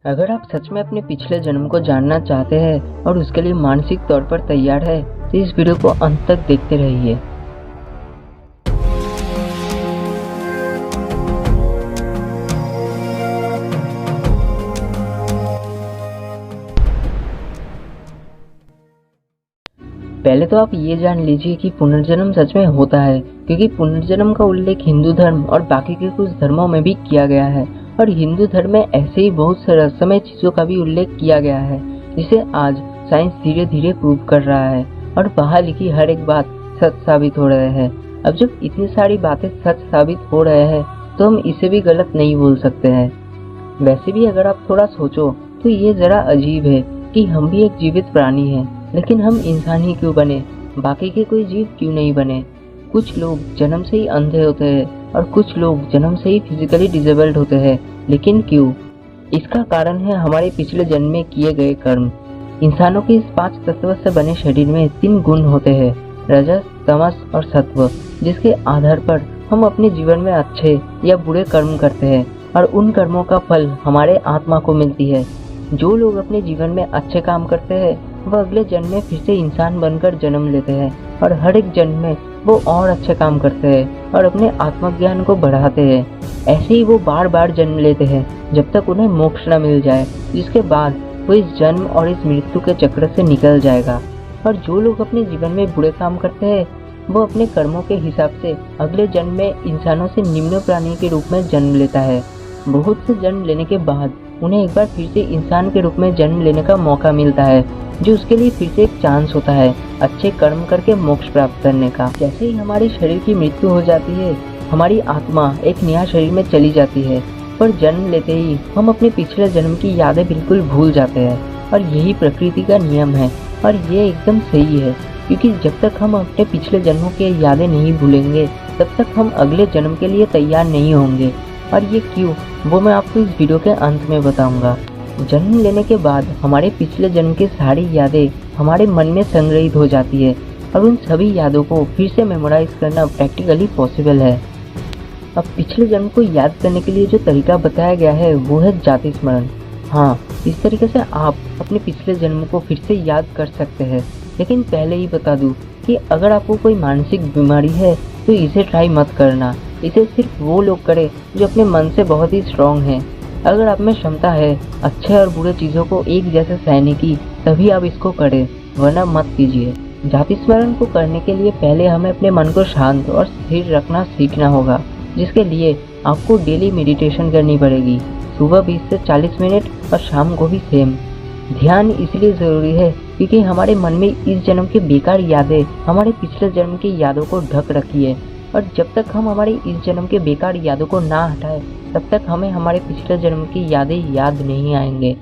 अगर आप सच में अपने पिछले जन्म को जानना चाहते हैं और उसके लिए मानसिक तौर पर तैयार है तो इस वीडियो को अंत तक देखते रहिए। पहले तो आप ये जान लीजिए कि पुनर्जन्म सच में होता है, क्योंकि पुनर्जन्म का उल्लेख हिंदू धर्म और बाकी के कुछ धर्मों में भी किया गया है। और हिंदू धर्म में ऐसे ही बहुत से रहस्यमय चीजों का भी उल्लेख किया गया है, जिसे आज साइंस धीरे धीरे प्रूव कर रहा है और वहाँ लिखी हर एक बात सच साबित हो रहे हैं। अब जब इतनी सारी बातें सच साबित हो रहे हैं तो हम इसे भी गलत नहीं बोल सकते हैं। वैसे भी अगर आप थोड़ा सोचो तो ये जरा अजीब है कि हम भी एक जीवित प्राणी हैं, लेकिन हम इंसान ही क्यों बने, बाकी के कोई जीव क्यों नहीं बने। कुछ लोग जन्म से ही अंधे होते हैं और कुछ लोग जन्म से ही फिजिकली डिसेबल्ड होते हैं, लेकिन क्यों? इसका कारण है हमारे पिछले जन्म में किए गए कर्म। इंसानों के इस 5 तत्व से बने शरीर में 3 गुण होते हैं, रजस, तमस और सत्व, जिसके आधार पर हम अपने जीवन में अच्छे या बुरे कर्म करते हैं और उन कर्मों का फल हमारे आत्मा को मिलती है। जो लोग अपने जीवन में अच्छे काम करते हैं वह अगले जन्म में फिर से इंसान बनकर जन्म लेते हैं और हर एक जन्म में वो और अच्छे काम करते हैं और अपने आत्मज्ञान को बढ़ाते हैं। ऐसे ही वो बार बार जन्म लेते हैं जब तक उन्हें मोक्ष न मिल जाए, जिसके बाद वो इस जन्म और इस मृत्यु के चक्र से निकल जाएगा। और जो लोग अपने जीवन में बुरे काम करते हैं वो अपने कर्मों के हिसाब से अगले जन्म में इंसानों से निम्न प्राणी के रूप में जन्म लेता है। बहुत से जन्म लेने के बाद उन्हें एक बार फिर से इंसान के रूप में जन्म लेने का मौका मिलता है, जो उसके लिए फिर से एक चांस होता है अच्छे कर्म करके मोक्ष प्राप्त करने का। जैसे ही हमारे शरीर की मृत्यु हो जाती है, हमारी आत्मा एक नया शरीर में चली जाती है, पर जन्म लेते ही हम अपने पिछले जन्म की यादें बिल्कुल भूल जाते हैं। और यही प्रकृति का नियम है और ये एकदम सही है, क्योंकि जब तक हम अपने पिछले जन्मों की यादें नहीं भूलेंगे तब तक हम अगले जन्म के लिए तैयार नहीं होंगे। और ये क्यों, वो मैं आपको इस वीडियो के अंत में बताऊंगा। जन्म लेने के बाद हमारे पिछले जन्म की सारी यादें हमारे मन में संग्रहित हो जाती है और उन सभी यादों को फिर से मेमोराइज करना प्रैक्टिकली पॉसिबल है। अब पिछले जन्म को याद करने के लिए जो तरीका बताया गया है वो है जाति स्मरण। हाँ, इस तरीके से आप अपने पिछले जन्म को फिर से याद कर सकते हैं। लेकिन पहले ही बता दूं कि अगर आपको कोई मानसिक बीमारी है तो इसे ट्राई मत करना। इसे सिर्फ वो लोग करें जो अपने मन से बहुत ही स्ट्रांग हैं। अगर आप में क्षमता है अच्छे और बुरे चीज़ों को एक जैसे सहने की, तभी आप इसको करें, वरना मत कीजिए। जाति स्मरण को करने के लिए पहले हमें अपने मन को शांत और स्थिर रखना सीखना होगा, जिसके लिए आपको डेली मेडिटेशन करनी पड़ेगी। सुबह 20 से 40 मिनट और शाम को भी सेम। ध्यान इसलिए ज़रूरी है क्योंकि हमारे मन में इस जन्म की बेकार यादें हमारे पिछले जन्म की यादों को ढक रखी है, और जब तक हम हमारे इस जन्म के बेकार यादों को ना हटाएं तब तक हमें हमारे पिछले जन्म की यादें याद नहीं आएंगे।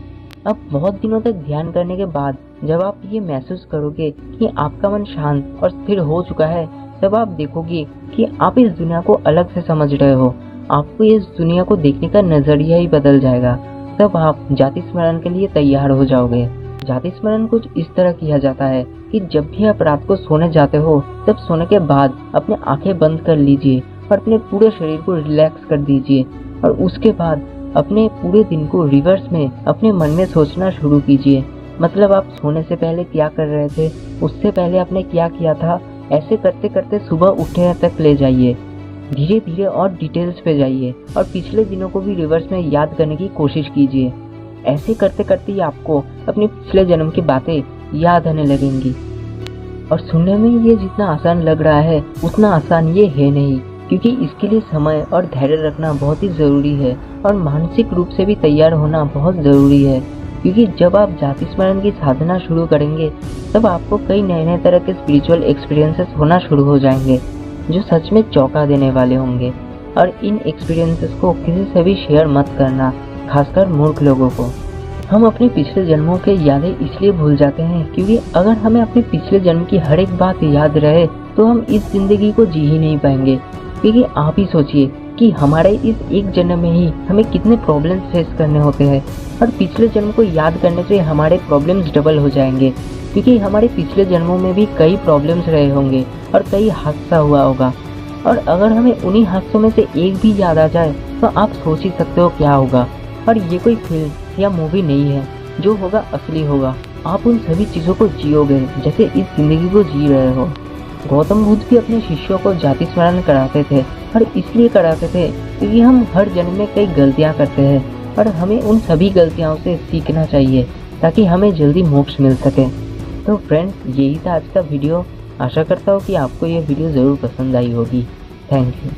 अब बहुत दिनों तक ध्यान करने के बाद जब आप ये महसूस करोगे कि आपका मन शांत और स्थिर हो चुका है, तब आप देखोगे कि आप इस दुनिया को अलग से समझ रहे हो। आपको इस दुनिया को देखने का नजरिया ही बदल जाएगा। तब आप जाति स्मरण के लिए तैयार हो जाओगे। जाति स्मरण कुछ इस तरह किया जाता है कि जब भी आप रात को सोने जाते हो तब सोने के बाद अपने आंखें बंद कर लीजिए और अपने पूरे शरीर को रिलैक्स कर दीजिए, और उसके बाद अपने पूरे दिन को रिवर्स में अपने मन में सोचना शुरू कीजिए। मतलब आप सोने से पहले क्या कर रहे थे, उससे पहले आपने क्या किया था, ऐसे करते करते सुबह उठने तक ले जाइए। धीरे धीरे और डिटेल्स पे जाइए और पिछले दिनों को भी रिवर्स में याद करने की कोशिश कीजिए। ऐसे करते करते ही आपको अपने पिछले जन्म की बातें याद आने लगेंगी। और सुनने में ये जितना आसान लग रहा है उतना आसान ये है नहीं, क्योंकि इसके लिए समय और धैर्य रखना बहुत ही ज़रूरी है और मानसिक रूप से भी तैयार होना बहुत ज़रूरी है। क्योंकि जब आप जाति स्मरण की साधना शुरू करेंगे तब आपको कई नए नए तरह के स्पिरिचुअल एक्सपीरियंसेस होना शुरू हो जाएंगे, जो सच में चौंका देने वाले होंगे। और इन एक्सपीरियंसेस को किसी से भी शेयर मत करना, खासकर मूर्ख लोगों को। हम अपने पिछले जन्मों के यादें इसलिए भूल जाते हैं क्योंकि अगर हमें अपने पिछले जन्म की हर एक बात याद रहे तो हम इस जिंदगी को जी ही नहीं पाएंगे। क्योंकि आप ही सोचिए कि हमारे इस एक जन्म में ही हमें कितने प्रॉब्लम्स फेस करने होते हैं, और पिछले जन्म को याद करने से हमारे प्रॉब्लम्स डबल हो जाएंगे, क्योंकि हमारे पिछले जन्मों में भी कई प्रॉब्लम्स रहे होंगे और कई हादसा हुआ होगा। और अगर हमें उन्हीं हादसों में से एक भी याद आ जाए तो आप सोच ही सकते हो क्या होगा। और ये कोई फिल्म या मूवी नहीं है, जो होगा असली होगा। आप उन सभी चीज़ों को जियोगे जैसे इस जिंदगी को जी रहे हो। गौतम बुद्ध भी अपने शिष्यों को जाति स्मरण कराते थे, और इसलिए कराते थे क्योंकि हम हर जन्म में कई गलतियाँ करते हैं और हमें उन सभी गलतियों से सीखना चाहिए ताकि हमें जल्दी मोक्ष मिल सके। तो फ्रेंड्स, यही था आज का वीडियो। आशा करता हूँ कि आपको यह वीडियो ज़रूर पसंद आई होगी। Thank you.